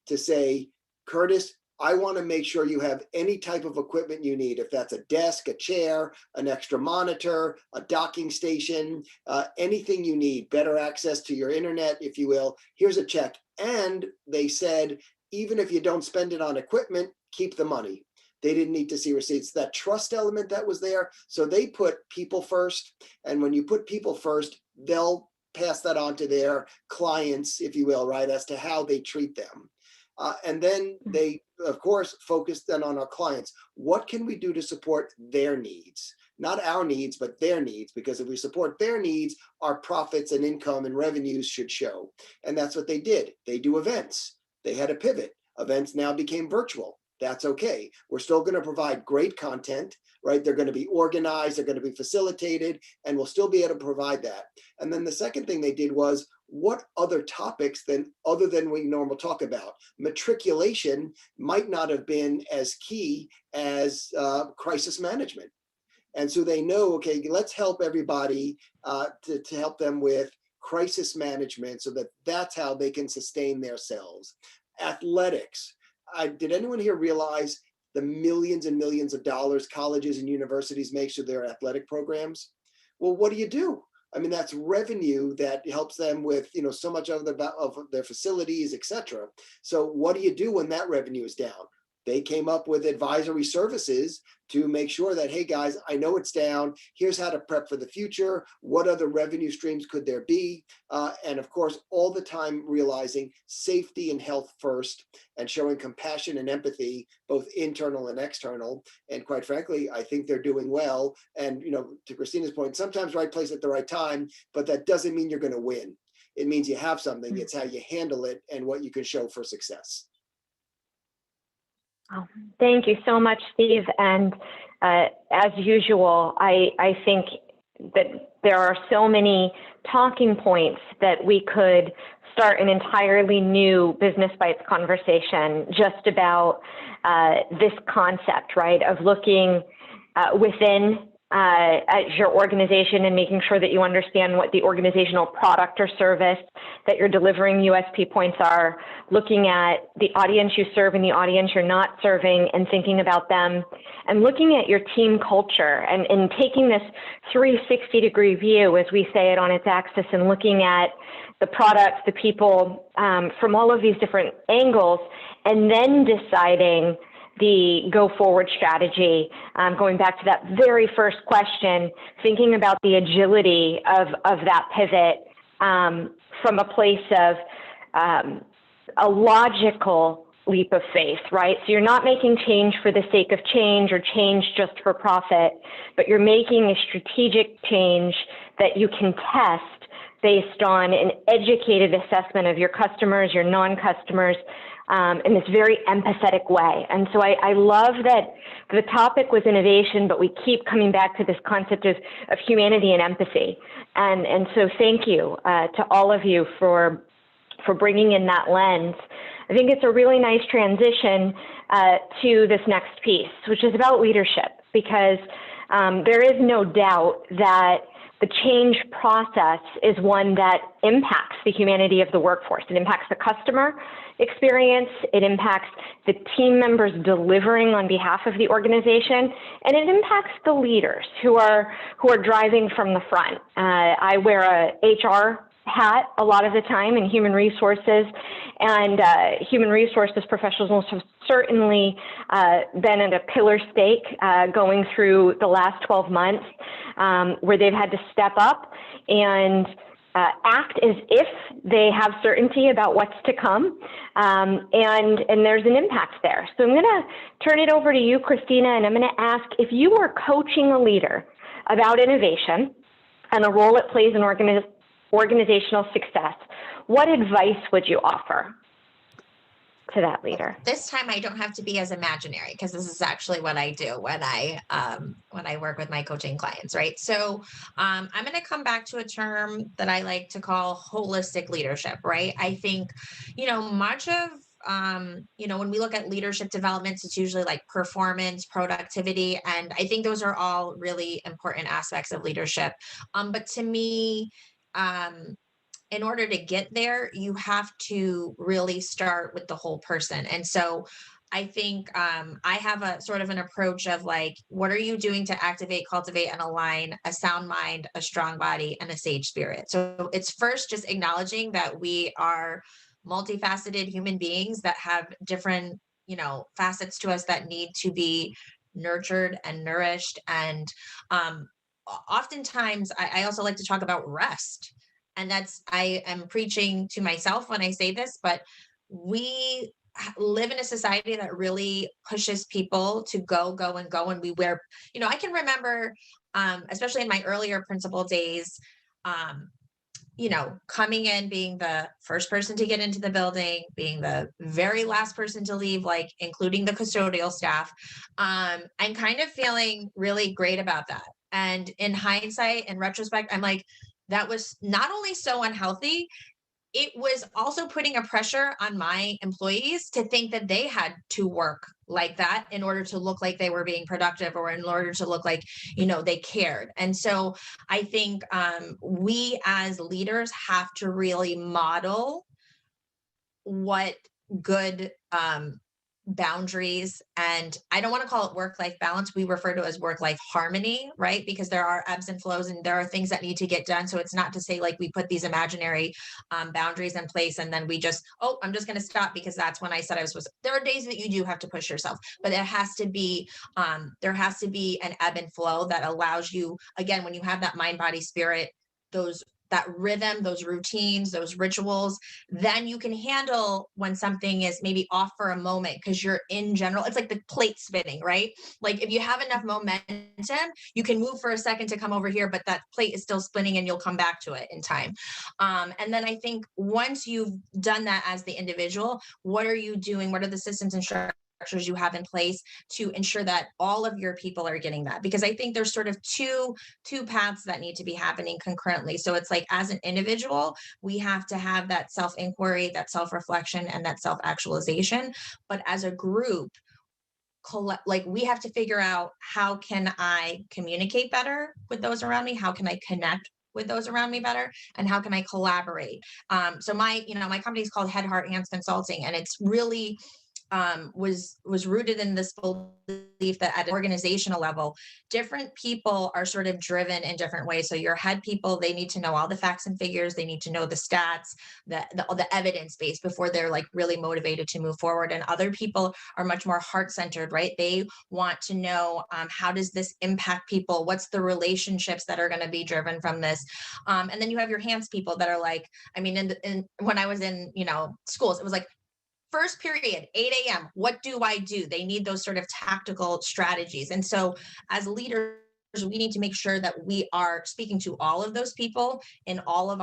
to say, Curtis, I want to make sure you have any type of equipment you need. If that's a desk, a chair, an extra monitor, a docking station, anything you need, better access to your internet, if you will, here's a check. And they said, even if you don't spend it on equipment, keep the money. They didn't need to see receipts. That trust element that was there. So they put people first. And when you put people first, they'll pass that on to their clients, if you will, right, as to how they treat them. And then they, of course, focus then on our clients. What can we do to support their needs? Not our needs, but their needs, because if we support their needs, our profits and income and revenues should show. And that's what they did. They do events. They had a pivot. Events now became virtual. That's okay. We're still going to provide great content, right? They're going to be organized, they're going to be facilitated, and we'll still be able to provide that. And then the second thing they did was, what other topics other than we normally talk about? Matriculation might not have been as key as crisis management. And so they know, okay, let's help everybody to help them with crisis management so that that's how they can sustain themselves. Athletics. Did anyone here realize the millions and millions of dollars colleges and universities make to their athletic programs? Well, what do? I mean, that's revenue that helps them with, so much of their facilities, et cetera. So what do you do when that revenue is down? They came up with advisory services to make sure that, hey guys, I know it's down. Here's how to prep for the future. What other revenue streams could there be? And of course, all the time realizing safety and health first and showing compassion and empathy, both internal and external. And quite frankly, I think they're doing well. And, to Christina's point, sometimes right place at the right time, but that doesn't mean you're going to win. It means you have something. It's how you handle it and what you can show for success. Oh, thank you so much, Steve. And as usual, I think that there are so many talking points that we could start an entirely new Business Bites conversation just about this concept, right, of looking within at your organization and making sure that you understand what the organizational product or service that you're delivering USP points are, looking at the audience you serve and the audience you're not serving and thinking about them, and looking at your team culture and taking this 360-degree view, as we say it, on its axis, and looking at the products, the people from all of these different angles, and then deciding the go forward strategy, going back to that very first question, thinking about the agility of that pivot from a place of a logical leap of faith, right? So you're not making change for the sake of change or change just for profit, but you're making a strategic change that you can test based on an educated assessment of your customers, your non-customers, in this very empathetic way. And so I love that the topic was innovation, but we keep coming back to this concept of humanity and empathy. And so thank you to all of you for bringing in that lens. I think it's a really nice transition to this next piece, which is about leadership, because there is no doubt that the change process is one that impacts the humanity of the workforce. It impacts the customer experience, it impacts the team members delivering on behalf of the organization, and it impacts the leaders who are driving from the front. I wear a HR hat a lot of the time in human resources, and human resources professionals have certainly been at a pillar stake going through the last 12 months where they've had to step up and act as if they have certainty about what's to come, and there's an impact there. So I'm going to turn it over to you, Christina, and I'm going to ask, if you were coaching a leader about innovation and a role it plays in organizational success, what advice would you offer to that leader? This time I don't have to be as imaginary, because this is actually what I do when I work with my coaching clients, right? So I'm going to come back to a term that I like to call holistic leadership, right? I think, much of when we look at leadership developments, it's usually like performance, productivity, and I think those are all really important aspects of leadership. But to me, in order to get there, you have to really start with the whole person. And so I think I have a sort of an approach of like, what are you doing to activate, cultivate, and align a sound mind, a strong body, and a sage spirit? So it's first just acknowledging that we are multifaceted human beings that have different, facets to us that need to be nurtured and nourished. And oftentimes, I also like to talk about rest. And I am preaching to myself when I say this, but we live in a society that really pushes people to go, go, and go. And we wear, I can remember, especially in my earlier principal days, coming in, being the first person to get into the building, being the very last person to leave, like including the custodial staff, and kind of feeling really great about that. And in hindsight, in retrospect, I'm like, that was not only so unhealthy, it was also putting a pressure on my employees to think that they had to work like that in order to look like they were being productive, or in order to look like, they cared. And so I think we as leaders have to really model what good boundaries, and I don't want to call it work-life balance. We refer to it as work-life harmony, right? Because there are ebbs and flows, and there are things that need to get done. So it's not to say like we put these imaginary boundaries in place and then we just, I'm just going to stop because that's when I said I was supposed to. There are days that you do have to push yourself, but there has to be an ebb and flow that allows you, again, when you have that mind, body, spirit, that rhythm, those routines, those rituals, then you can handle when something is maybe off for a moment, because you're in general, it's like the plate spinning, right? Like if you have enough momentum, you can move for a second to come over here, but that plate is still spinning and you'll come back to it in time. And then I think once you've done that as the individual, what are you doing? What are the systems and structures you have in place to ensure that all of your people are getting that? Because I think there's sort of two paths that need to be happening concurrently. So it's like, as an individual, we have to have that self-inquiry, that self-reflection, and that self-actualization. But as a group, like we have to figure out, how can I communicate better with those around me? How can I connect with those around me better? And how can I collaborate? So my company is called Head, Heart, Hands Consulting, and it's really was rooted in this belief that at an organizational level, different people are sort of driven in different ways. So your head people, they need to know all the facts and figures. They need to know the stats, the evidence base before they're like really motivated to move forward. And other people are much more heart-centered, right? They want to know, how does this impact people? What's the relationships that are going to be driven from this? And then you have your hands people that are like, I mean, when I was in, schools, it was like, first period, 8 a.m. What do I do? They need those sort of tactical strategies. And so as leaders, we need to make sure that we are speaking to all of those people in all of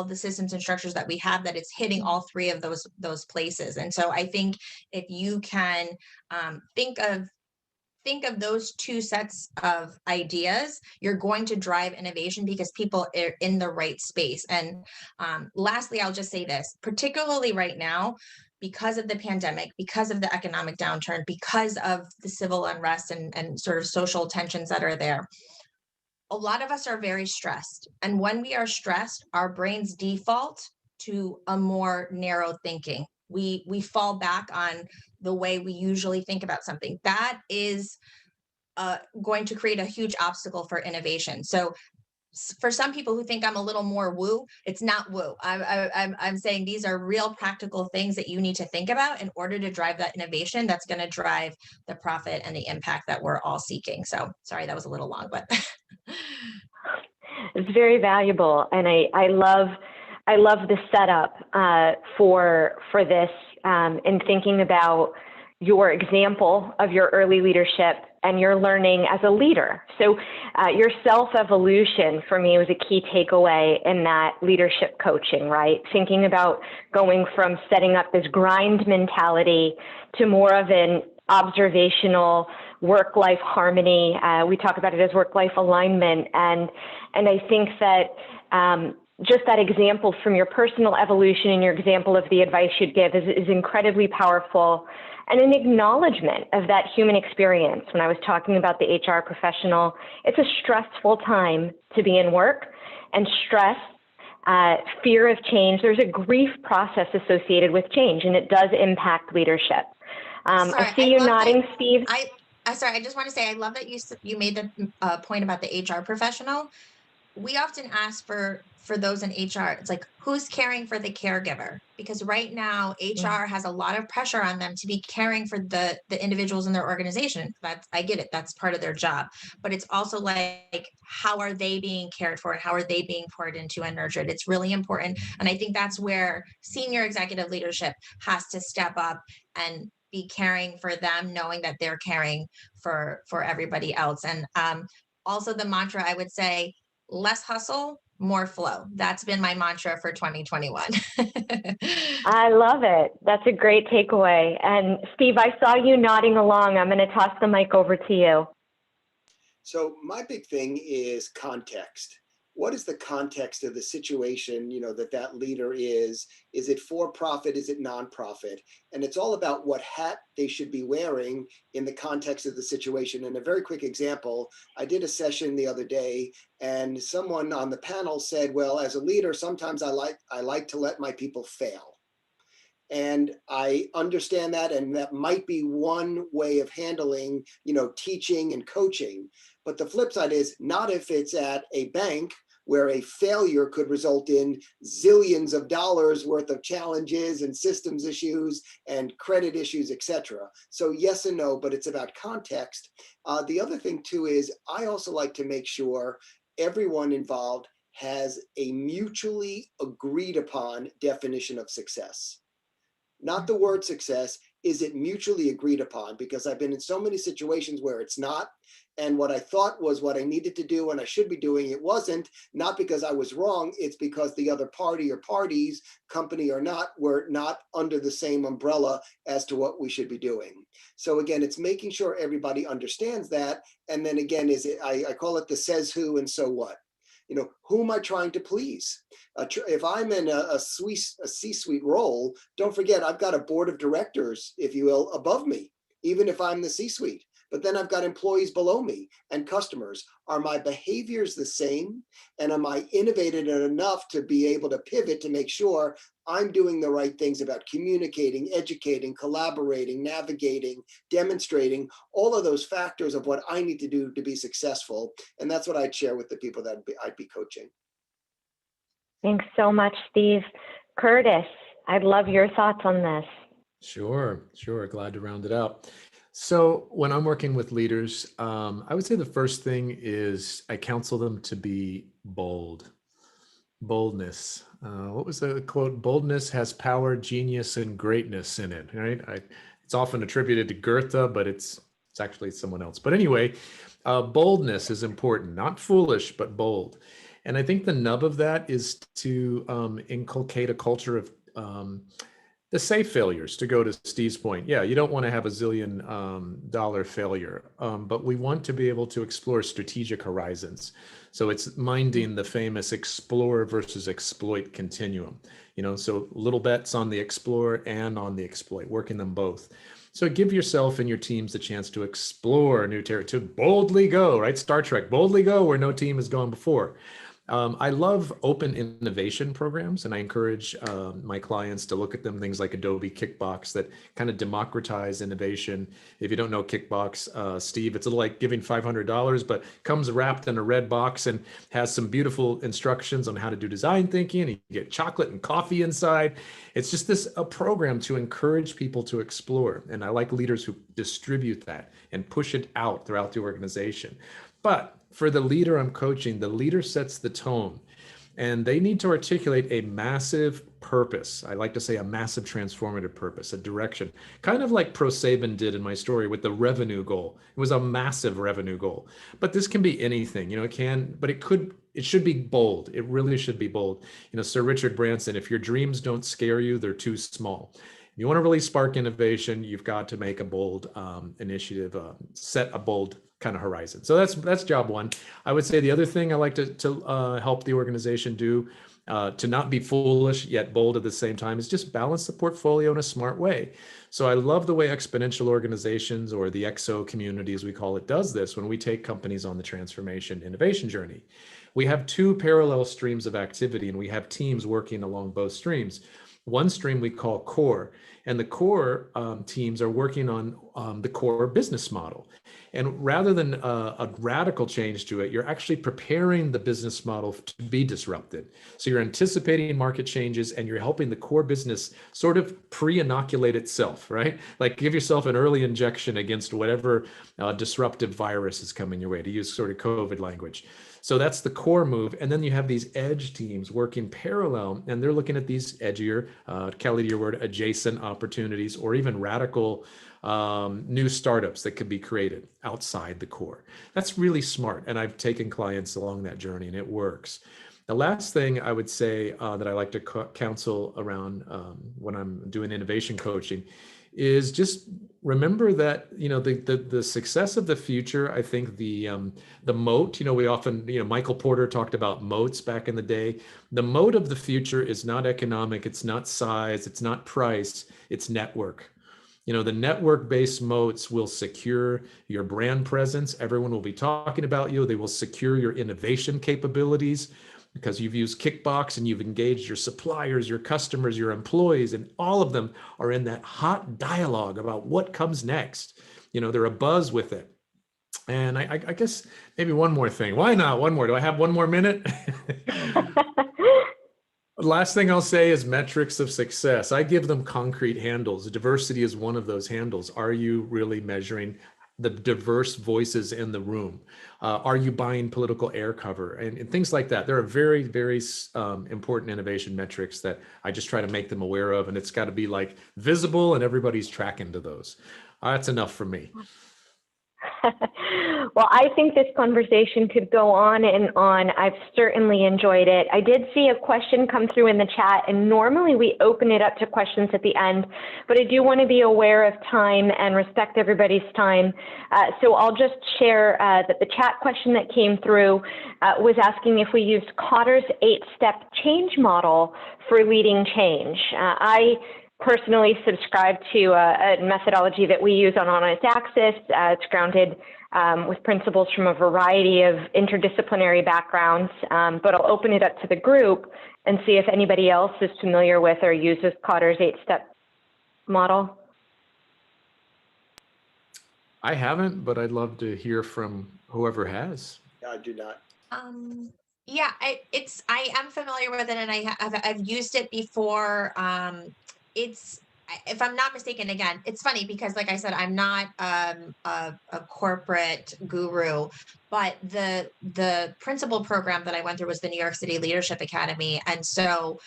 the systems and structures that we have, that it's hitting all three of those places. And so I think if you can think of those two sets of ideas, you're going to drive innovation because people are in the right space. And lastly, I'll just say this, particularly right now, because of the pandemic, because of the economic downturn, because of the civil unrest and sort of social tensions that are there, a lot of us are very stressed. And when we are stressed, our brains default to a more narrow thinking. We fall back on the way we usually think about something. That is going to create a huge obstacle for innovation. So for some people who think I'm a little more woo, it's not woo. I'm saying these are real practical things that you need to think about in order to drive that innovation that's going to drive the profit and the impact that we're all seeking. So sorry, that was a little long, but it's very valuable. And I love the setup for this, and thinking about your example of your early leadership and your learning as a leader. So your self-evolution for me was a key takeaway in that leadership coaching, right? Thinking about going from setting up this grind mentality to more of an observational work-life harmony. We talk about it as work-life alignment. And I think that just that example from your personal evolution and your example of the advice you'd give is incredibly powerful, and an acknowledgement of that human experience. When I was talking about the HR professional, it's a stressful time to be in work, and stress, fear of change, there's a grief process associated with change, and it does impact leadership. I see you nodding, Steve. Sorry, I just want to say, I love that you made the point about the HR professional. We often ask for those in HR, it's like, who's caring for the caregiver? Because right now, HR has a lot of pressure on them to be caring for the individuals in their organization. I get it, that's part of their job. But it's also like, how are they being cared for and how are they being poured into and nurtured? It's really important. And I think that's where senior executive leadership has to step up and be caring for them, knowing that they're caring for everybody else. And also the mantra, I would say, less hustle, more flow. That's been my mantra for 2021. I love it. That's a great takeaway. And Steve, I saw you nodding along. I'm going to toss the mic over to you. So my big thing is context. What is the context of the situation, that leader is? Is it for profit? Is it nonprofit? And it's all about what hat they should be wearing in the context of the situation. And a very quick example, I did a session the other day and someone on the panel said, well, as a leader, sometimes I like to let my people fail. And I understand that, and that might be one way of handling, teaching and coaching. But the flip side is not if it's at a bank where a failure could result in zillions of dollars worth of challenges and systems issues and credit issues, etc. So yes and no, but it's about context. The other thing too is I also like to make sure everyone involved has a mutually agreed upon definition of success. Not the word success, is it mutually agreed upon? Because I've been in so many situations where it's not, and what I thought was what I needed to do and I should be doing, it wasn't, not because I was wrong, it's because the other party or parties, company or not, were not under the same umbrella as to what we should be doing. So again, it's making sure everybody understands that, and then again, I call it the says who and so what. Who am I trying to please? If I'm in a C-suite role, don't forget, I've got a board of directors, if you will, above me, even if I'm the C-suite. But then I've got employees below me and customers. Are my behaviors the same? And am I innovative enough to be able to pivot to make sure I'm doing the right things about communicating, educating, collaborating, navigating, demonstrating, all of those factors of what I need to do to be successful. And that's what I'd share with the people that I'd be coaching. Thanks so much, Steve. Curtis, I'd love your thoughts on this. Sure. Glad to round it out. So when I'm working with leaders, I would say the first thing is I counsel them to be bold. Boldness. What was the quote? Boldness has power, genius, and greatness in it, right? It's often attributed to Goethe, but it's actually someone else. But anyway, boldness is important, not foolish, but bold. And I think the nub of that is to inculcate a culture of the safe failures, to go to Steve's point. Yeah, you don't want to have a zillion dollar failure, but we want to be able to explore strategic horizons. So it's minding the famous explore versus exploit continuum. So little bets on the explore and on the exploit, working them both. So give yourself and your teams the chance to explore new territory, to boldly go, right? Star Trek, boldly go where no team has gone before. I love open innovation programs, and I encourage my clients to look at them, things like Adobe Kickbox, that kind of democratize innovation. If you don't know Kickbox, Steve, it's a little like giving $500, but comes wrapped in a red box and has some beautiful instructions on how to do design thinking, and you get chocolate and coffee inside. It's just a program to encourage people to explore. And I like leaders who distribute that and push it out throughout the organization. But for the leader I'm coaching, the leader sets the tone. And they need to articulate a massive purpose. I like to say a massive transformative purpose, a direction, kind of like ProSaban did in my story with the revenue goal. It was a massive revenue goal, but this can be anything, it can, but it should be bold. It really should be bold. Sir Richard Branson, if your dreams don't scare you, they're too small. If you want to really spark innovation, you've got to make a bold initiative, set a bold kind of horizon. So that's job one. I would say the other thing I like to help the organization do to not be foolish yet bold at the same time is just balance the portfolio in a smart way. So I love the way exponential organizations, or the EXO community as we call it, does this when we take companies on the transformation innovation journey. We have two parallel streams of activity, and we have teams working along both streams. One stream we call core, and the core teams are working on the core business model. And rather than a radical change to it, you're actually preparing the business model to be disrupted. So you're anticipating market changes, and you're helping the core business sort of pre-inoculate itself, right? Like give yourself an early injection against whatever disruptive virus is coming your way, to use sort of COVID language. So that's the core move. And then you have these edge teams working parallel, and they're looking at these edgier, Kelly, to your word, adjacent opportunities, or even radical new startups that could be created outside the core. That's really smart. And I've taken clients along that journey, and it works. The last thing I would say that I like to counsel around when I'm doing innovation coaching is just remember that the success of the future. I think the moat. We often Michael Porter talked about moats back in the day. The moat of the future is not economic. It's not size. It's not price. It's network. The network-based moats will secure your brand presence. Everyone will be talking about you. They will secure your innovation capabilities, because you've used Kickbox and you've engaged your suppliers, your customers, your employees, and all of them are in that hot dialogue about what comes next. They're abuzz with it. And I guess maybe one more thing. Why not? One more. Do I have one more minute? Last thing I'll say is metrics of success. I give them concrete handles. Diversity is one of those handles. Are you really measuring the diverse voices in the room? Are you buying political air cover and things like that? There are very, very important innovation metrics that I just try to make them aware of, and it's got to be like visible and everybody's tracking to those. That's enough for me. Well, I think this conversation could go on and on. I've certainly enjoyed it. I did see a question come through in the chat, and normally we open it up to questions at the end, but I do want to be aware of time and respect everybody's time. So I'll just share that the chat question that came through was asking if we used Kotter's 8-step change model for leading change. I personally subscribe to a methodology that we use on Honest Axis. It's grounded with principles from a variety of interdisciplinary backgrounds, but I'll open it up to the group and see if anybody else is familiar with or uses Kotter's 8-step model. I haven't, but I'd love to hear from whoever has. I do not. Yeah, I am familiar with it, and I've used it before. If I'm not mistaken, again, it's funny because, like I said, I'm not a corporate guru, but the principal program that I went through was the New York City Leadership Academy. And so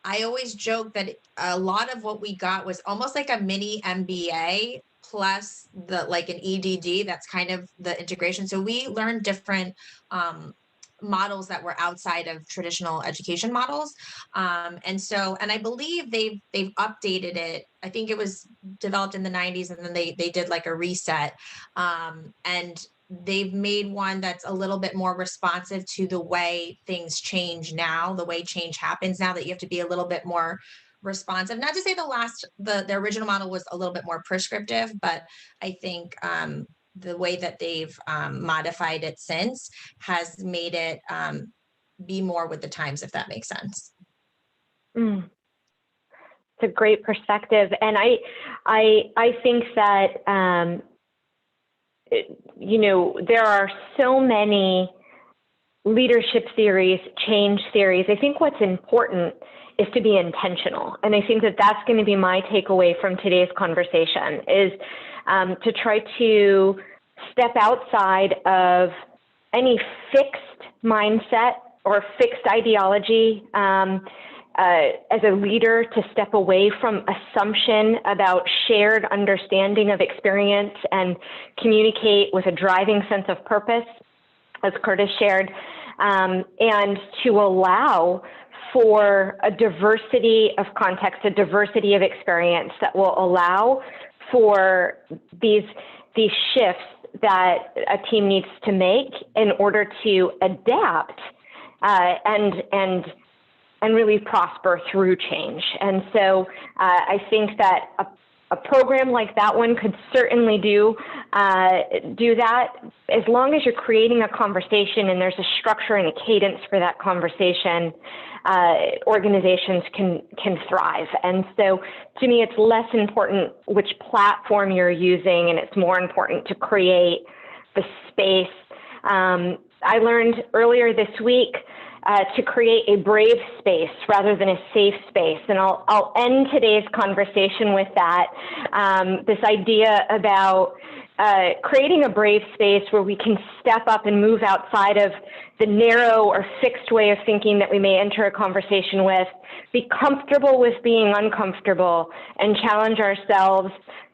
I always joke that a lot of what we got was almost like a mini MBA plus like an EDD. That's kind of the integration. So we learned different models that were outside of traditional education models. And I believe they've updated it. I think it was developed in the 90s, and then they did like a reset. And they've made one that's a little bit more responsive to the way things change now, the way change happens now, that you have to be a little bit more responsive. Not to say the original model was a little bit more prescriptive, but I think the way that they've modified it since has made it be more with the times, if that makes sense. It's a great perspective. And I think that, there are so many leadership theories, change theories. I think what's important is to be intentional. And I think that that's going to be my takeaway from today's conversation, is to try to step outside of any fixed mindset or fixed ideology as a leader to step away from assumption about shared understanding of experience and communicate with a driving sense of purpose, as Curtis shared, and to allow for a diversity of context, a diversity of experience that will allow for these shifts that a team needs to make in order to adapt and really prosper through change. And so I think that a program like that one could certainly do that, as long as you're creating a conversation and there's a structure and a cadence for that conversation. Organizations can thrive. And so to me, it's less important which platform you're using, and it's more important to create the space. I learned earlier this week to create a brave space rather than a safe space. And I'll end today's conversation with that, this idea about creating a brave space where we can step up and move outside of the narrow or fixed way of thinking that we may enter a conversation with, be comfortable with being uncomfortable, and challenge ourselves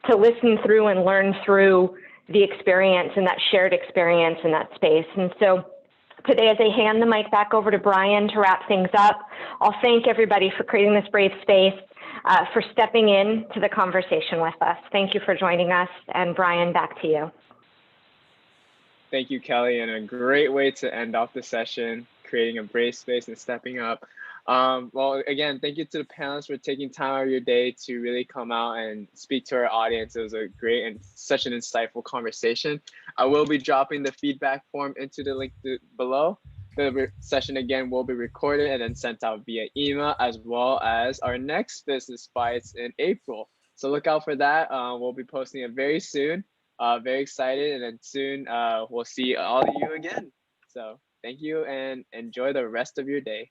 to listen through and learn through the experience and that shared experience in that space. And so today, as I hand the mic back over to Brian to wrap things up, I'll thank everybody for creating this brave space, for stepping in to the conversation with us. Thank you for joining us. And Brian, back to you. Thank you, Kelly, and a great way to end off the session, creating a brave space and stepping up. Well, again, thank you to the panelists for taking time out of your day to really come out and speak to our audience. It was a great and such an insightful conversation. I will be dropping the feedback form into the link below. The session again will be recorded and then sent out via email, as well as our next Business Bites in April. So look out for that. We'll be posting it very soon. Very excited, and then soon we'll see all of you again. So thank you and enjoy the rest of your day.